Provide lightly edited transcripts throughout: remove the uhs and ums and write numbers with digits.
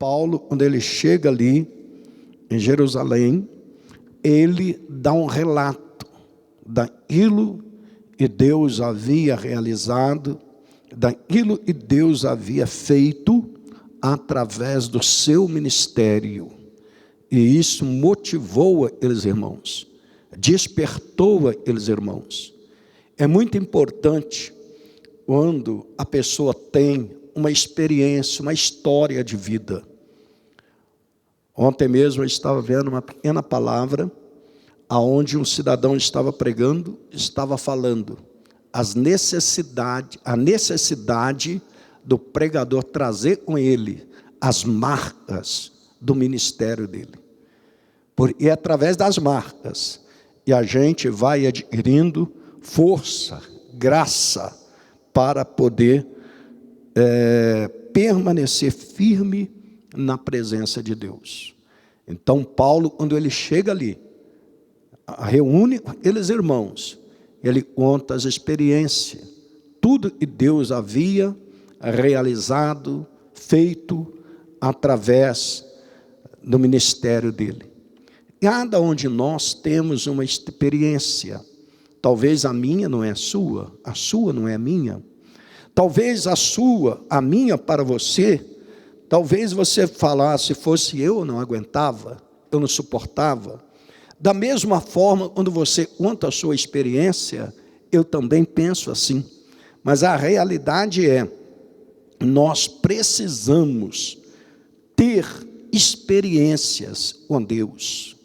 Paulo, quando ele chega ali em Jerusalém, ele dá um relato daquilo que Deus havia realizado, daquilo que Deus havia feito através do seu ministério. E isso motivou aqueles irmãos, despertou aqueles irmãos. É muito importante quando a pessoa tem uma experiência, uma história de vida. Ontem mesmo eu estava vendo uma pequena palavra, aonde um cidadão estava pregando, estava falando a necessidade do pregador trazer com ele as marcas do ministério dele. Porque é através das marcas que a gente vai adquirindo força, graça, para poder permanecer firme na presença de Deus. Então Paulo, quando ele chega ali, reúne aqueles irmãos, ele conta as experiências, tudo que Deus havia realizado, feito através do ministério dele. Cada um de nós temos uma experiência, talvez a minha não é a sua não é a minha, talvez a minha para você, talvez você falasse, se fosse eu não aguentava, eu não suportava. Da mesma forma, quando você conta a sua experiência, eu também penso assim. Mas a realidade é, nós precisamos ter experiências com Deus.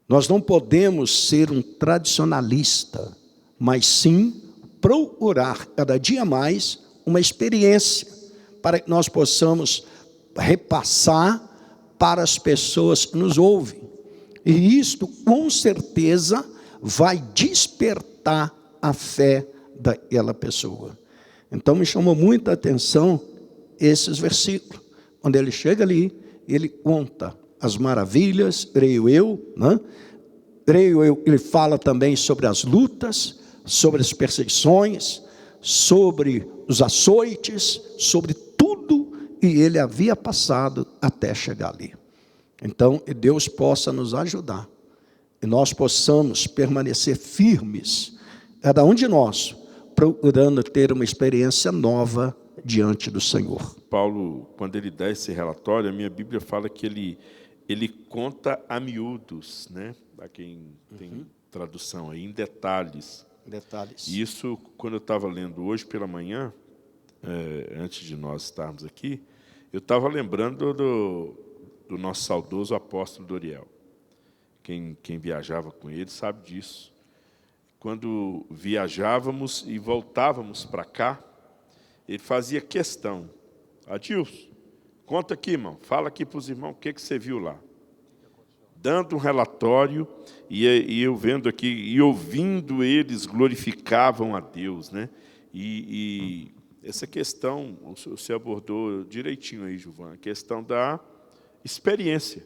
Nós não podemos ser um tradicionalista, mas sim procurar cada dia mais uma experiência, para que nós possamos repassar para as pessoas que nos ouvem. E isto, com certeza, vai despertar a fé daquela pessoa. Então, me chamou muita atenção esses versículos. Quando ele chega ali, ele conta as maravilhas, creio eu, né? Creio eu, ele fala também sobre as lutas, sobre as perseguições, sobre os açoites, sobre tudo que ele havia passado até chegar ali. Então, que Deus possa nos ajudar, e nós possamos permanecer firmes, cada um de nós, procurando ter uma experiência nova diante do Senhor. Paulo, quando ele dá esse relatório, a minha Bíblia fala que ele conta a miúdos, né? Para quem tem tradução aí, em detalhes. E isso, quando eu estava lendo hoje pela manhã, antes de nós estarmos aqui, eu estava lembrando do nosso saudoso apóstolo Doriel. Quem viajava com ele sabe disso. Quando viajávamos e voltávamos para cá, ele fazia questão. Adilson, conta aqui, irmão. Fala aqui para os irmãos o que você viu lá. Dando um relatório, e eu vendo aqui, e ouvindo eles glorificavam a Deus, né? E essa questão, você abordou direitinho aí, Gilvan, a questão da experiência.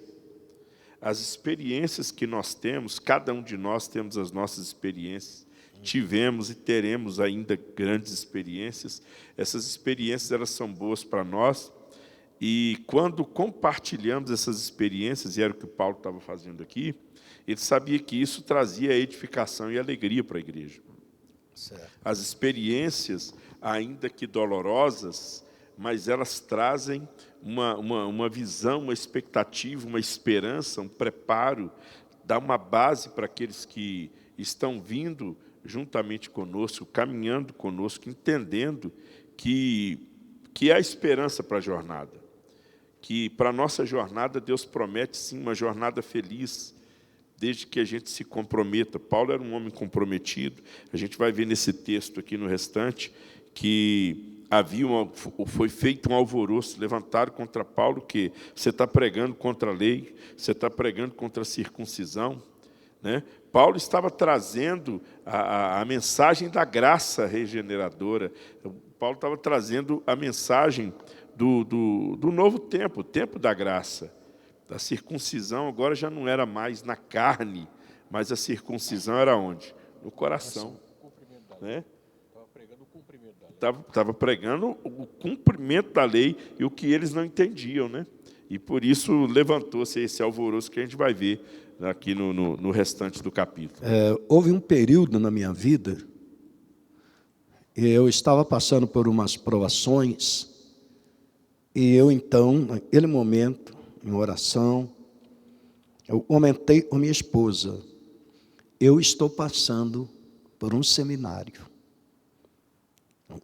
As experiências que nós temos, cada um de nós temos as nossas experiências, tivemos e teremos ainda grandes experiências. Essas experiências, elas são boas para nós, e quando compartilhamos essas experiências, e era o que o Paulo estava fazendo aqui, ele sabia que isso trazia edificação e alegria para a igreja. Certo. As experiências, ainda que dolorosas, mas elas trazem uma visão, uma expectativa, uma esperança, um preparo, dá uma base para aqueles que estão vindo juntamente conosco, caminhando conosco, entendendo que há esperança para a jornada. Que para a nossa jornada, Deus promete sim uma jornada feliz, desde que a gente se comprometa. Paulo era um homem comprometido. A gente vai ver nesse texto aqui no restante, que foi feito um alvoroço, levantaram contra Paulo, que você está pregando contra a lei, você está pregando contra a circuncisão, né? Paulo estava trazendo a mensagem da graça regeneradora. Paulo estava trazendo a mensagem do novo tempo, o tempo da graça. A circuncisão agora já não era mais na carne, mas a circuncisão era onde? No coração. Né? Estava pregando o cumprimento Estava pregando o cumprimento da lei e o que eles não entendiam, né? E por isso levantou-se esse alvoroço que a gente vai ver aqui no restante do capítulo. Houve um período na minha vida, eu estava passando por umas provações, e eu então, naquele momento, em oração, eu comentei com minha esposa, eu estou passando por um seminário.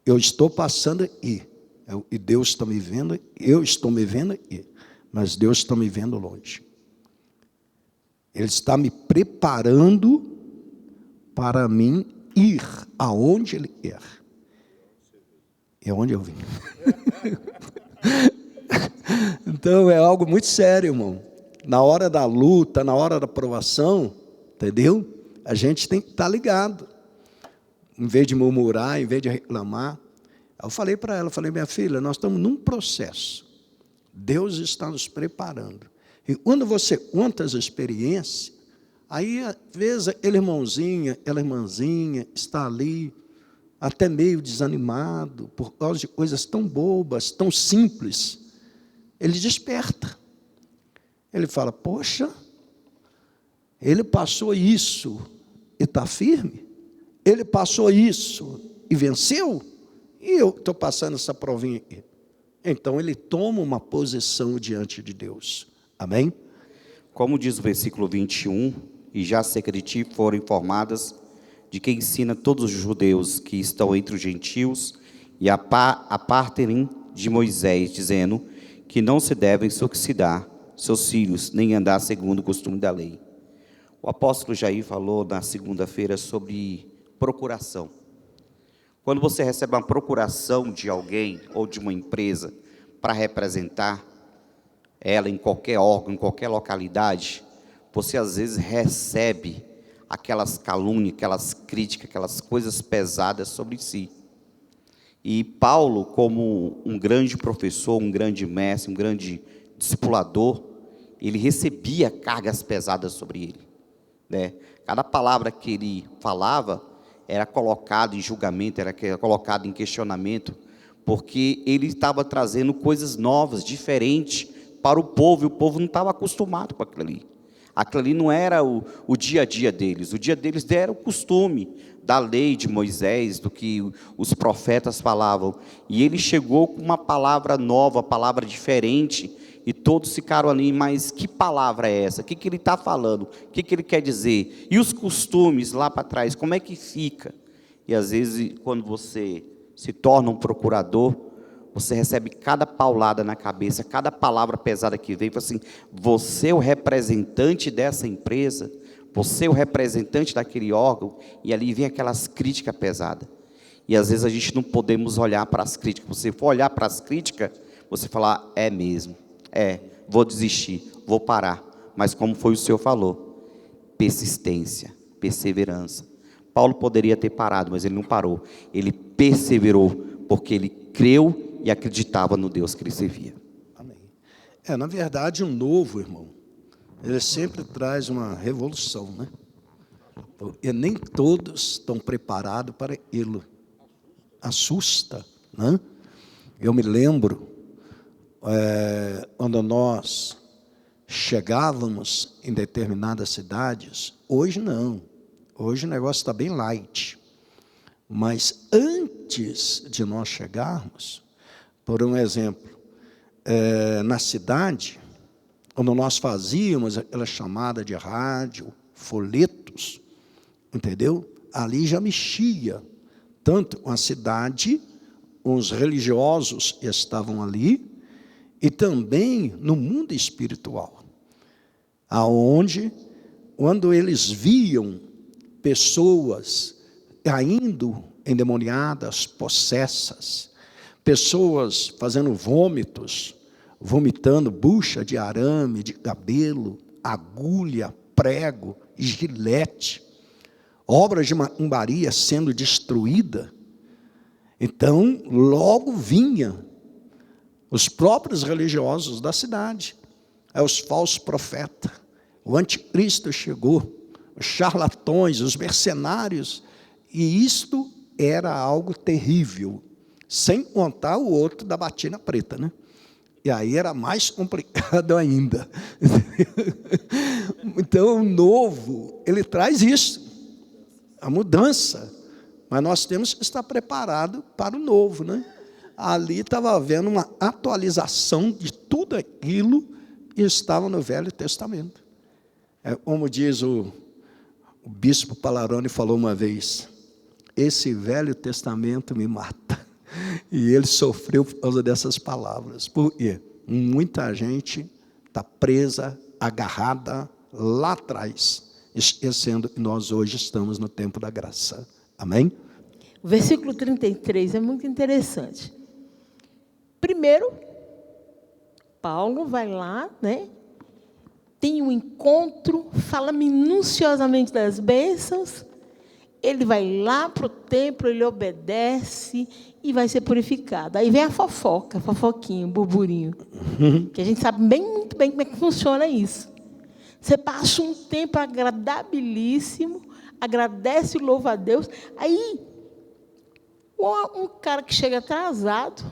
Eu estou passando aqui, e Deus está me vendo, eu estou me vendo aqui, mas Deus está me vendo longe. Ele está me preparando para mim ir aonde Ele quer. É onde eu vim. Então é algo muito sério, irmão. Na hora da luta, na hora da provação, entendeu? A gente tem que estar ligado. Em vez de murmurar, em vez de reclamar. Eu falei para ela, minha filha, nós estamos num processo. Deus está nos preparando. E quando você conta as experiências, aí às vezes aquele irmãozinho, aquela irmãzinha está ali, até meio desanimado, por causa de coisas tão bobas, tão simples. Ele desperta. Ele fala, poxa, ele passou isso e está firme? Ele passou isso e venceu? E eu estou passando essa provinha aqui. Então ele toma uma posição diante de Deus. Amém? Como diz o versículo 21, e já acerca de ti foram informadas de que ensina todos os judeus que estão entre os gentios e apartem de Moisés, dizendo que não se devem circuncidar seus filhos, nem andar segundo o costume da lei. O apóstolo Jair falou na segunda-feira sobre procuração. Quando você recebe uma procuração de alguém ou de uma empresa para representar ela em qualquer órgão, em qualquer localidade, você às vezes recebe aquelas calúnias, aquelas críticas, aquelas coisas pesadas sobre si. E Paulo, como um grande professor, um grande mestre, um grande discipulador, ele recebia cargas pesadas sobre ele, né? Cada palavra que ele falava era colocada em julgamento, era colocada em questionamento, porque ele estava trazendo coisas novas, diferentes para o povo, e o povo não estava acostumado com aquilo ali. Aquilo ali não era o dia a dia deles. O dia deles era o costume da lei de Moisés, do que os profetas falavam. E ele chegou com uma palavra nova, palavra diferente, e todos ficaram ali, mas que palavra é essa? O que ele está falando? O que ele quer dizer? E os costumes lá para trás, como é que fica? E às vezes, quando você se torna um procurador, você recebe cada paulada na cabeça, cada palavra pesada que vem, assim, você é o representante dessa empresa, você é o representante daquele órgão, e ali vem aquelas críticas pesadas. E às vezes a gente não podemos olhar para as críticas. Se você for olhar para as críticas, você falar, é mesmo, vou desistir, vou parar. Mas como foi o Senhor falou, persistência, perseverança. Paulo poderia ter parado, mas ele não parou. Ele perseverou, porque ele creu e acreditava no Deus que ele servia. Amém. Na verdade, um novo, irmão, ele sempre traz uma revolução, né? E nem todos estão preparados para aquilo. Assusta, né? Eu me lembro, quando nós chegávamos em determinadas cidades, hoje não, hoje o negócio está bem light, mas antes de nós chegarmos, por um exemplo, na cidade, quando nós fazíamos aquela chamada de rádio, folhetos, entendeu? Ali já mexia, tanto com a cidade, os religiosos que estavam ali, e também no mundo espiritual, aonde, quando eles viam pessoas caindo endemoniadas, possessas, pessoas fazendo vômitos, vomitando bucha de arame, de cabelo, agulha, prego, gilete, obras de macumbaria sendo destruída, então logo vinha os próprios religiosos da cidade, os falsos profetas, o anticristo chegou, os charlatões, os mercenários, e isto era algo terrível. sem contar o outro da batina preta, né? E aí era mais complicado ainda. Então, o novo, ele traz isso, a mudança. Mas nós temos que estar preparados para o novo, né? Ali estava havendo uma atualização de tudo aquilo que estava no Velho Testamento. Como diz o bispo Palarone falou uma vez, esse Velho Testamento me mata. E ele sofreu por causa dessas palavras. Por quê? Muita gente está presa, agarrada lá atrás, esquecendo que nós hoje estamos no tempo da graça. Amém? O versículo 33 é muito interessante. Primeiro, Paulo vai lá, né? Tem um encontro, fala minuciosamente das bênçãos, ele vai lá para o templo, ele obedece e vai ser purificado. Aí vem a fofoquinha, o burburinho, que a gente sabe muito bem como é que funciona isso. Você passa um tempo agradabilíssimo, agradece e louva a Deus, aí um cara que chega atrasado,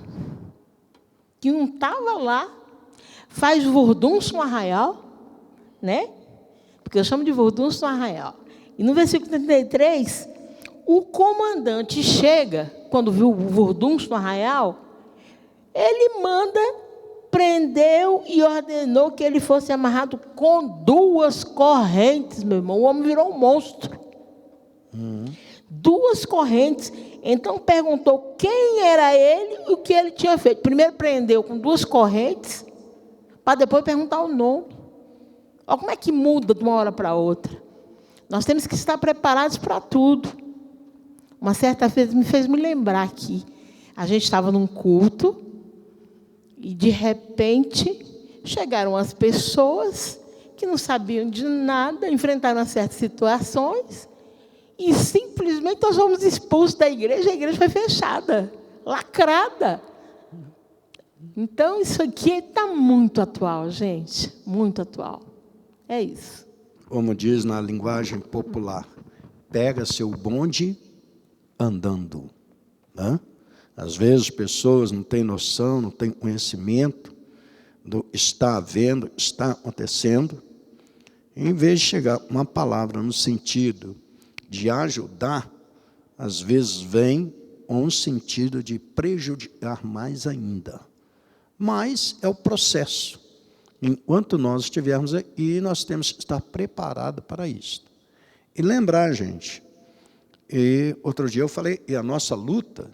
que não estava lá, faz vurdunço no arraial, né? Porque eu chamo de vurdunço no arraial. E no versículo 33, o comandante chega, quando viu o vurdunço no arraial, ele manda, prendeu e ordenou que ele fosse amarrado com 2 correntes, meu irmão. O homem virou um monstro. 2 correntes. Então perguntou quem era ele e o que ele tinha feito. Primeiro prendeu com 2 correntes, para depois perguntar o nome. Olha como é que muda de uma hora para outra. Nós temos que estar preparados para tudo. Uma certa vez me fez me lembrar que a gente estava num culto e, de repente, chegaram as pessoas que não sabiam de nada, enfrentaram certas situações e, simplesmente, nós fomos expulsos da igreja, a igreja foi fechada, lacrada. Então, isso aqui está muito atual, gente, muito atual. É isso. Como diz na linguagem popular, pega seu bonde andando. Né? Às vezes, pessoas não têm noção, não têm conhecimento do que está havendo, está acontecendo. Em vez de chegar uma palavra no sentido de ajudar, às vezes vem com um sentido de prejudicar mais ainda. Mas é o processo. Enquanto nós estivermos aqui, nós temos que estar preparados para isso. E lembrar, gente, outro dia eu falei, e a nossa luta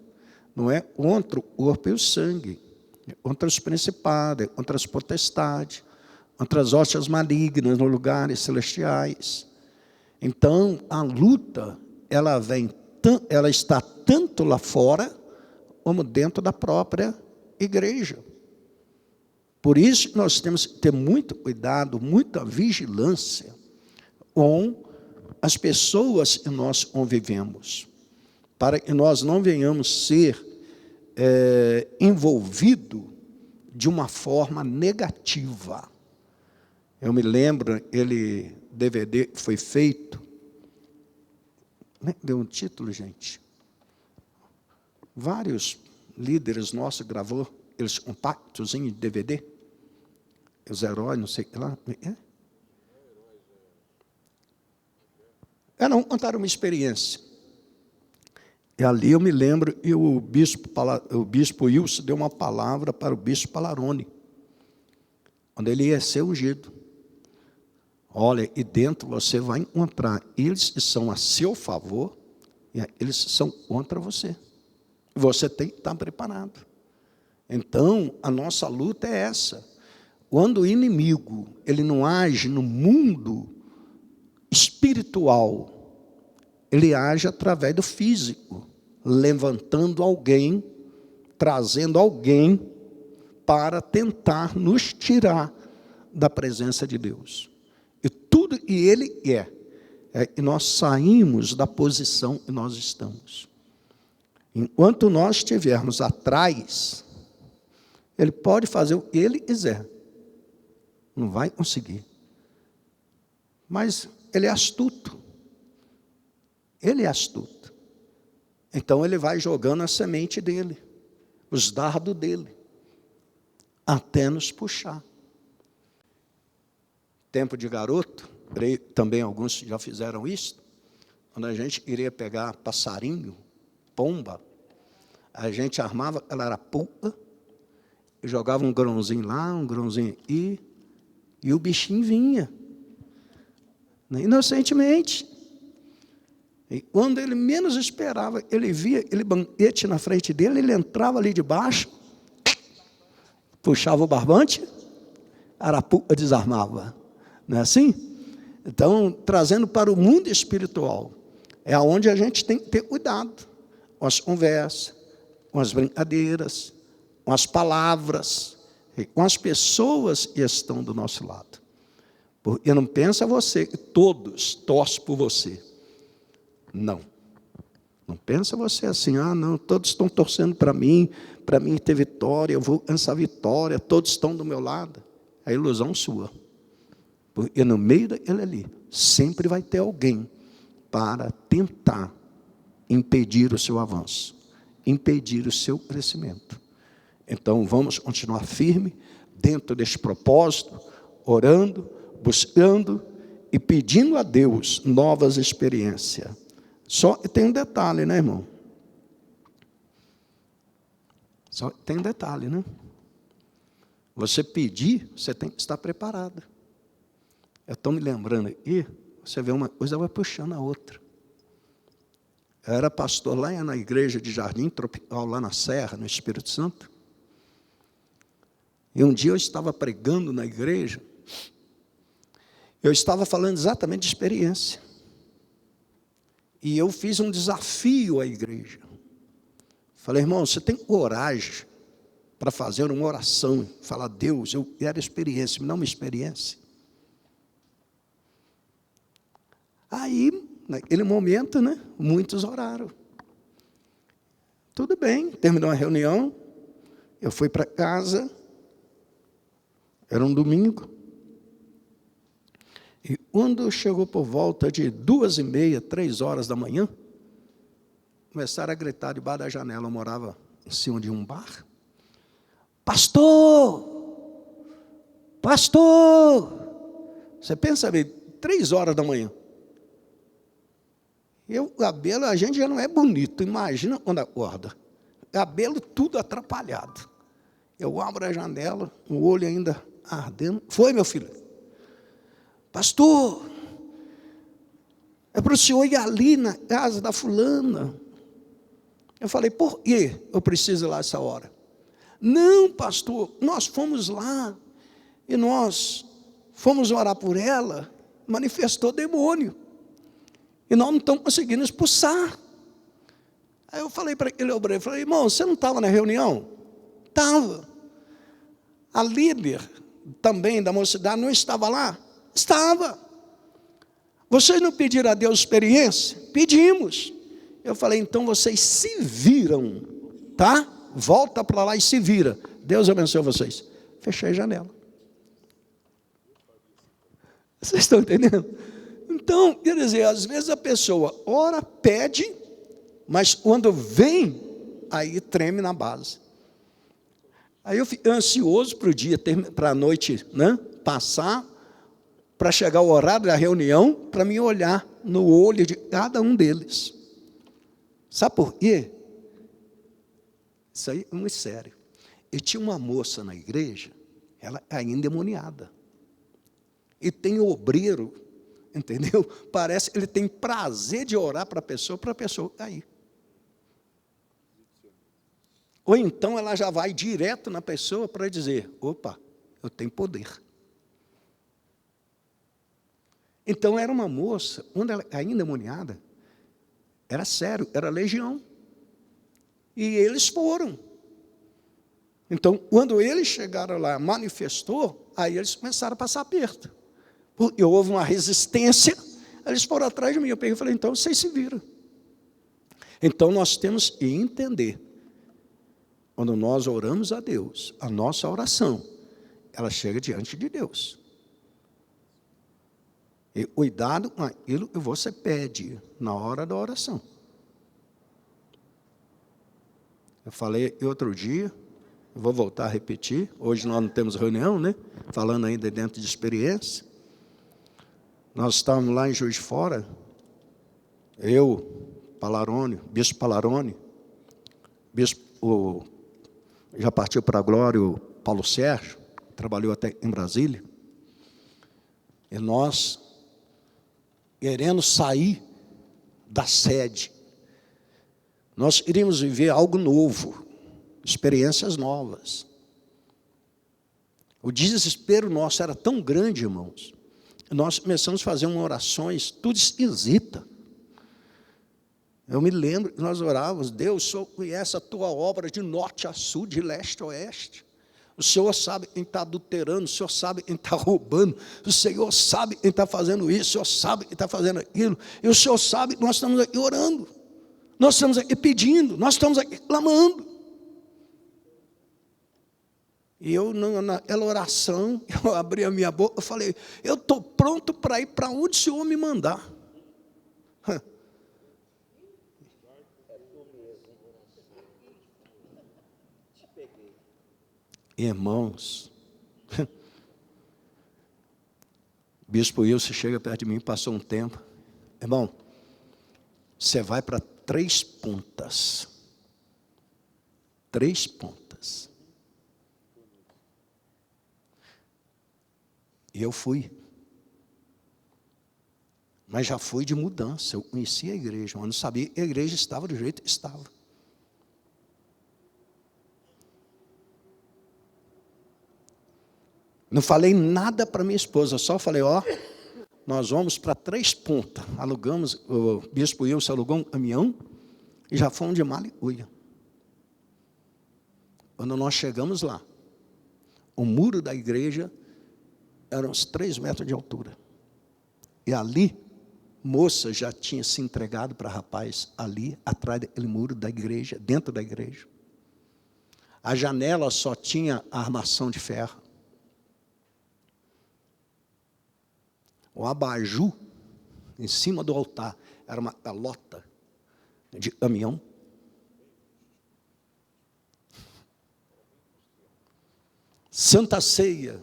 não é contra o corpo e o sangue, é contra os principados, é contra as potestades, contra as hostes malignas nos lugares celestiais. Então, a luta, ela está tanto lá fora, como dentro da própria igreja. Por isso, nós temos que ter muito cuidado, muita vigilância com as pessoas que nós convivemos, para que nós não venhamos ser envolvidos de uma forma negativa. Eu me lembro, aquele DVD que foi feito, deu um título, gente. Vários líderes nossos gravou aqueles compactos em DVD. Os heróis, não sei o que lá. Não, contaram uma experiência. E ali eu me lembro, e o bispo Wilson deu uma palavra para o bispo Palarone, quando ele ia ser ungido. Olha, e dentro você vai encontrar eles que são a seu favor e eles são contra você. Você tem que estar preparado. Então, a nossa luta é essa. Quando o inimigo ele não age no mundo espiritual, ele age através do físico, levantando alguém, trazendo alguém para tentar nos tirar da presença de Deus. E tudo que ele é que nós saímos da posição que nós estamos. Enquanto nós estivermos atrás, ele pode fazer o que ele quiser. Não vai conseguir. Mas ele é astuto. Ele é astuto. Então ele vai jogando a semente dele. os dardos dele, até nos puxar. Tempo de garoto, também alguns já fizeram isso, quando a gente iria pegar passarinho, pomba, a gente armava, ela era pulga, e jogava um grãozinho lá, um grãozinho aqui, e o bichinho vinha, inocentemente. E quando ele menos esperava, ele via aquele banquete na frente dele, ele entrava ali debaixo, puxava o barbante, a arapuca desarmava. Não é assim? Então, trazendo para o mundo espiritual, é onde a gente tem que ter cuidado com as conversas, com as brincadeiras, com as palavras, e com as pessoas que estão do nosso lado. Porque não pensa você que todos torcem por você. Não. Não pensa você assim, não, todos estão torcendo para mim ter vitória, eu vou essa vitória, todos estão do meu lado. É ilusão sua. Porque no meio daquele ali, sempre vai ter alguém para tentar impedir o seu avanço, impedir o seu crescimento. Então, vamos continuar firme dentro deste propósito, orando, buscando e pedindo a Deus novas experiências. Só tem um detalhe, né, irmão? Só tem um detalhe, né? Você pedir, você tem que estar preparado. Eu estou me lembrando aqui, você vê uma coisa, vai puxando a outra. Eu era pastor lá na igreja de Jardim Tropical, lá na Serra, no Espírito Santo. E um dia eu estava pregando na igreja, eu estava falando exatamente de experiência. E eu fiz um desafio à igreja. Falei, irmão, você tem coragem para fazer uma oração, falar, Deus, eu quero experiência, me dá uma experiência. Aí, naquele momento, muitos oraram. Tudo bem, terminou a reunião, eu fui para casa, era um domingo, e quando chegou por volta de 2h30, 3h da manhã, começaram a gritar debaixo da janela, eu morava em cima de um bar, pastor, você pensa bem, 3h da manhã, e o cabelo, a gente já não é bonito, imagina quando acorda, cabelo tudo atrapalhado, eu abro a janela, o olho ainda ardendo, foi meu filho, pastor, é para o senhor ir ali na casa da fulana. Eu falei, por que eu preciso ir lá essa hora? Não, pastor, nós fomos lá, e nós fomos orar por ela, manifestou demônio, e nós não estamos conseguindo expulsar. Aí eu falei para aquele obreiro, falei, irmão, você não estava na reunião? Estava. A líder também da mocidade não estava lá? Estava. Vocês não pediram a Deus experiência? Pedimos. Eu falei, então vocês se viram, tá? Volta para lá e se vira. Deus abençoe vocês. Fechei a janela. Vocês estão entendendo? Então, quer dizer, às vezes a pessoa ora, pede, mas quando vem, aí treme na base. Aí eu fico ansioso para o dia, para a noite, passar, para chegar o horário da reunião, para me olhar no olho de cada um deles. Sabe por quê? Isso aí é muito sério. E tinha uma moça na igreja, ela é endemoniada. E tem obreiro, entendeu? Parece que ele tem prazer de orar para a pessoa cair. Ou então ela já vai direto na pessoa para dizer, opa, eu tenho poder. Então era uma moça, quando ela ainda endemoniada, era sério, era legião. E eles foram. Então, quando eles chegaram lá, manifestou, aí eles começaram a passar aperto. Porque houve uma resistência, eles foram atrás de mim. Eu peguei e falei, então vocês se viram. Então nós temos que entender, quando nós oramos a Deus, a nossa oração, ela chega diante de Deus. E cuidado com aquilo que você pede na hora da oração. Eu falei outro dia, vou voltar a repetir, hoje nós não temos reunião, né? Falando ainda dentro de experiência. Nós estávamos lá em Juiz de Fora, eu, Palarone, bispo Palarone, já partiu para a glória o Paulo Sérgio, trabalhou até em Brasília, e nós querendo sair da sede. Nós iríamos viver algo novo, experiências novas. O desespero nosso era tão grande, irmãos, nós começamos a fazer umas orações, tudo esquisita. Eu me lembro que nós orávamos: Deus, o Senhor conhece a tua obra de norte a sul, de leste a oeste. O Senhor sabe quem está adulterando, o Senhor sabe quem está roubando, o Senhor sabe quem está fazendo isso, o Senhor sabe quem está fazendo aquilo, e o Senhor sabe que nós estamos aqui orando, nós estamos aqui pedindo, nós estamos aqui clamando. E eu, naquela oração, eu abri a minha boca, eu falei: eu estou pronto para ir para onde o Senhor me mandar. Irmãos, Bispo Wilson chega perto de mim, passou um tempo: irmão, você vai para 3 pontas. 3 pontas. E eu fui. Mas já fui de mudança. Eu conhecia a igreja, mas não sabia que a igreja estava do jeito que estava. Não falei nada para minha esposa, só falei: ó, nós vamos para 3 pontas. Alugamos, o bispo Wilson alugou um caminhão e já fomos de Malicuia. Quando nós chegamos lá, o muro da igreja era uns 3 metros de altura. E ali, moça já tinha se entregado para rapaz, ali, atrás daquele muro da igreja, dentro da igreja. A janela só tinha armação de ferro. O abajur, em cima do altar, era uma calota de caminhão. Santa Ceia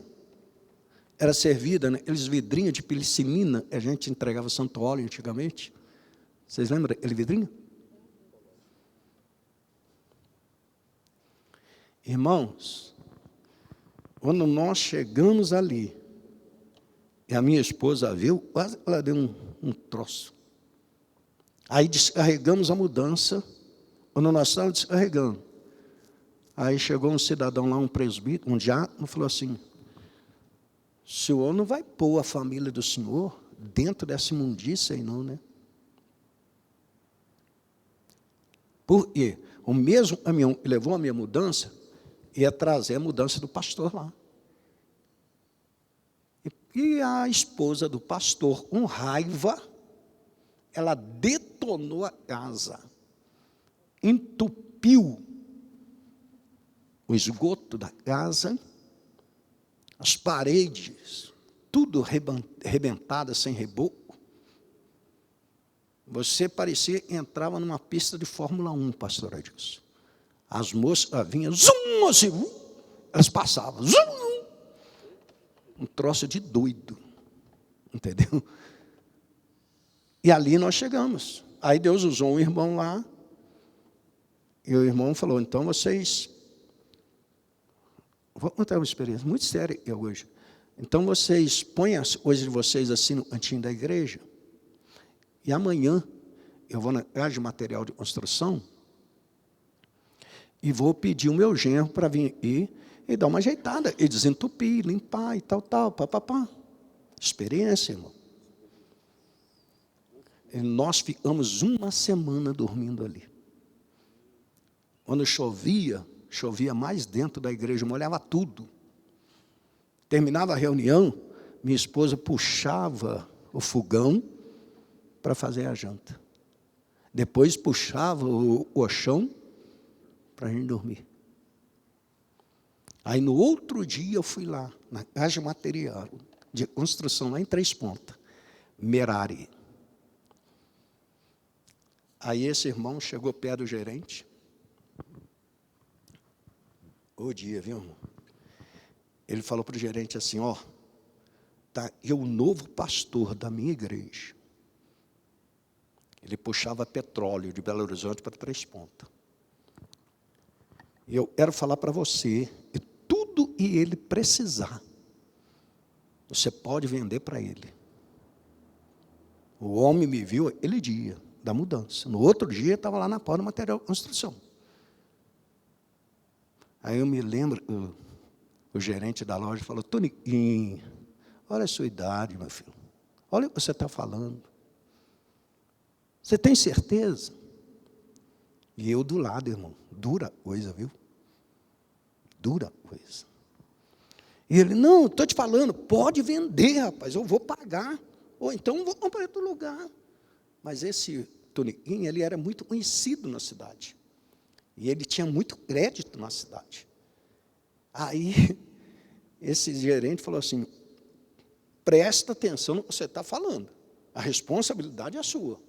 era servida naqueles vidrinhos de penicilina, a gente entregava santo óleo antigamente. Vocês lembram daquele vidrinho? Irmãos, quando nós chegamos ali, e a minha esposa viu, quase ela deu um troço. Aí descarregamos a mudança, quando nós estávamos descarregando. Aí chegou um cidadão lá, um presbítero, um diácono, falou assim: o senhor não vai pôr a família do senhor dentro dessa imundícia aí não, né? Por quê? O mesmo caminhão que levou a minha mudança ia trazer a mudança do pastor lá. E a esposa do pastor, com raiva, ela detonou a casa, entupiu o esgoto da casa, as paredes, tudo rebentadas, sem reboco. Você parecia que entrava numa pista de Fórmula 1, pastor Adilson. As moças vinham, zum, assim, elas passavam, zum, um troço de doido, entendeu? E ali nós chegamos. Aí Deus usou um irmão lá, e o irmão falou: então vocês... Vou contar uma experiência muito séria hoje. Então vocês põem as coisas de vocês assim no cantinho da igreja, e amanhã eu vou na casa de material de construção e vou pedir o meu genro para vir aqui e dar uma ajeitada, e desentupir, limpar e tal, papapá. Experiência, irmão. E nós ficamos 1 semana dormindo ali. Quando chovia mais dentro da igreja, molhava tudo. Terminava a reunião, minha esposa puxava o fogão para fazer a janta. Depois puxava o colchão para a gente dormir. Aí no outro dia eu fui lá, na casa de material de construção, lá em 3 Pontas, Merari. Aí esse irmão chegou perto do gerente, O dia, viu, irmão? Ele falou para o gerente assim, ó, tá, e o novo pastor da minha igreja. Ele puxava petróleo de Belo Horizonte para Três Pontas. E eu quero falar para você, e tudo que ele precisar, você pode vender para ele. O homem me viu aquele dia da mudança. No outro dia, estava lá na porta do material de construção. Aí eu me lembro, o gerente da loja falou, Toniquinho, olha a sua idade, meu filho. Olha o que você está falando. Você tem certeza? E eu do lado, irmão. Dura coisa, viu? Dura coisa. E ele, não, estou te falando, pode vender, rapaz, eu vou pagar. Ou então vou comprar em outro lugar. Mas esse Toniquinho, ele era muito conhecido na cidade. E ele tinha muito crédito na cidade. Aí, esse gerente falou assim, presta atenção no que você está falando. A responsabilidade é sua.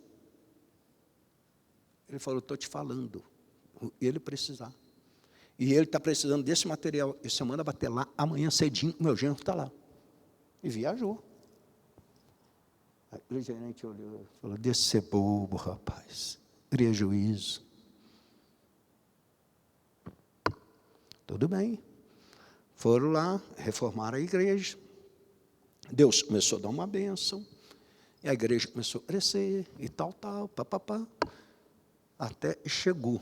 Ele falou, estou te falando. Ele precisar. E ele está precisando desse material. E você manda bater lá, amanhã cedinho, meu genro está lá. E viajou. Aí o gerente olhou e falou, deixa de ser bobo, rapaz. Cria juízo. Tudo bem. Foram lá, reformaram a igreja. Deus começou a dar uma bênção. E a igreja começou a crescer, e tal, papapá. Até chegou.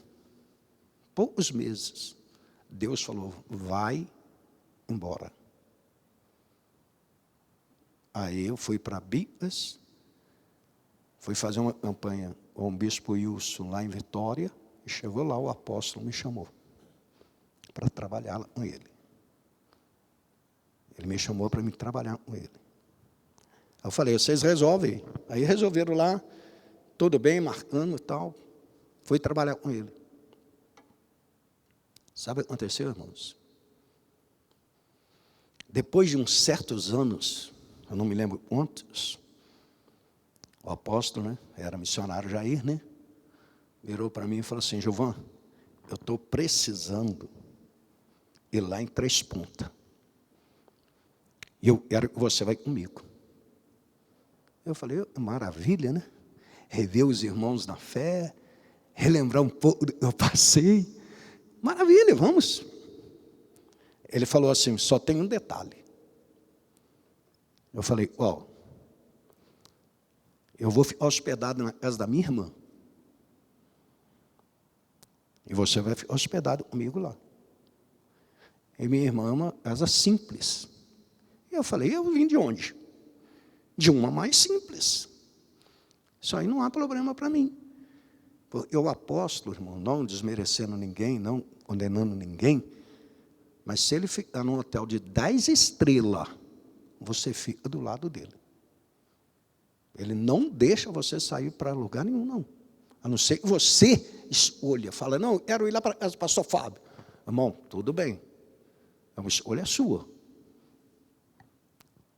Poucos meses. Deus falou, vai embora. Aí eu fui para Bicas, fui fazer uma campanha com o bispo Wilson lá em Vitória, e chegou lá, o apóstolo me chamou para trabalhar com ele. Ele me chamou para me trabalhar com ele. Eu falei, vocês resolvem. Aí resolveram lá, tudo bem, marcando e tal. Fui trabalhar com ele. Sabe o que aconteceu, irmãos? Depois de uns certos anos, eu não me lembro quantos, o apóstolo, né, era missionário Jair, né, virou para mim e falou assim, Gilvan, eu estou precisando ir lá em Três Pontas. E eu quero que você vai comigo. Eu falei, maravilha, né? Rever os irmãos na fé, relembrar um pouco do que eu passei. Maravilha, vamos. Ele falou assim, só tem um detalhe. Eu falei, ó, eu vou ficar hospedado na casa da minha irmã. E você vai ficar hospedado comigo lá. E minha irmã é uma casa simples. E eu falei, eu vim de onde? De uma mais simples. Isso aí não há problema para mim. Porque o apóstolo, irmão, não desmerecendo ninguém, não condenando ninguém, mas se ele ficar num hotel de 10 estrelas, você fica do lado dele. Ele não deixa você sair para lugar nenhum, não. A não ser que você escolha. Fala, não, eu quero ir lá para casa do pastor Fábio. Irmão, tudo bem. É uma escolha sua.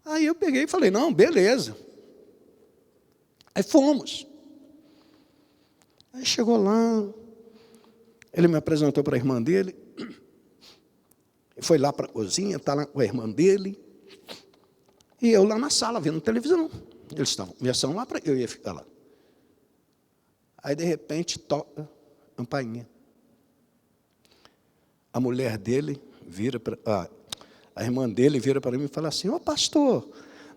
Aí eu peguei e falei, não, beleza. Aí fomos. Aí chegou lá, ele me apresentou para a irmã dele, foi lá para a cozinha, está lá com a irmã dele, e eu lá na sala, vendo televisão. Eles estavam conversando lá, eu ia ficar lá. Aí, de repente, toca a campainha. A mulher dele vira para... A irmã dele vira para mim e fala assim, ô pastor,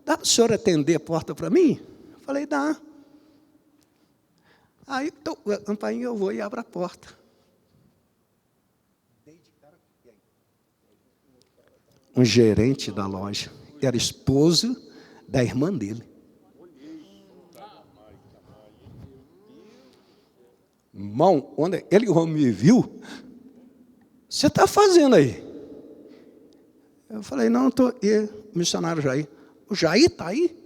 dá para o senhor atender a porta para mim? Eu falei, dá. Aí, a campainha, eu vou e abro a porta. Um gerente da loja, era esposo da irmã dele. Irmão, quando ele me viu, você está fazendo aí? Eu falei, não, estou aqui, missionário Jair. O Jair está aí?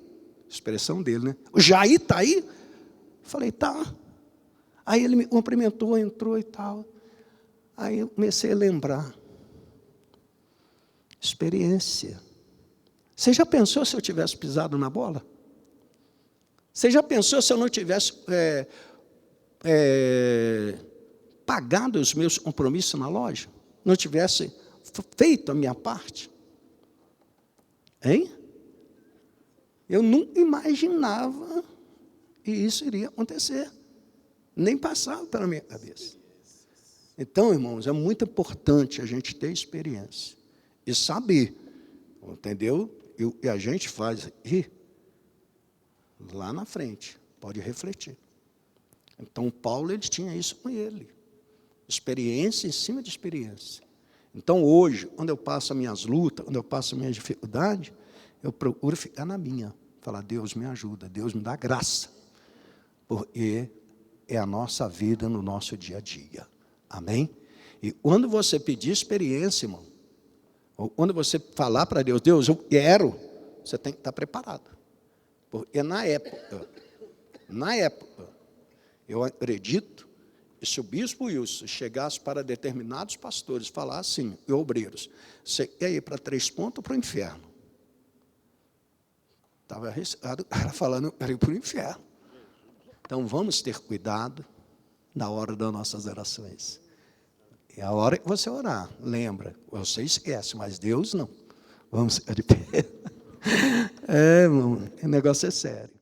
Expressão dele, né? O Jair está aí? Eu falei, tá. Aí ele me cumprimentou, entrou e tal. Aí eu comecei a lembrar. Experiência. Você já pensou se eu tivesse pisado na bola? Você já pensou se eu não tivesse pagado os meus compromissos na loja? Não tivesse feito a minha parte? Hein? Eu nunca imaginava que isso iria acontecer. Nem passava pela minha cabeça. Então, irmãos, é muito importante a gente ter experiência e saber, entendeu? E a gente faz aqui, lá na frente, pode refletir. Então, Paulo, ele tinha isso com ele. Experiência em cima de experiência. Então, hoje, quando eu passo as minhas lutas, quando eu passo as minhas dificuldades, eu procuro ficar na minha. Falar, Deus me ajuda, Deus me dá graça. Porque é a nossa vida no nosso dia a dia. Amém? E quando você pedir experiência, irmão, ou quando você falar para Deus, Deus, eu quero, você tem que estar preparado. Porque na época, eu acredito que se o bispo Wilson chegasse para determinados pastores, falar assim, e obreiros, você quer ir para 3 pontos ou para o inferno? Estava arriscado o cara falando, eu quero ir para o inferno. Então vamos ter cuidado na hora das nossas orações. É a hora que você orar, lembra, você esquece, mas Deus não. Vamos ficar de pé. Irmão, o negócio é sério.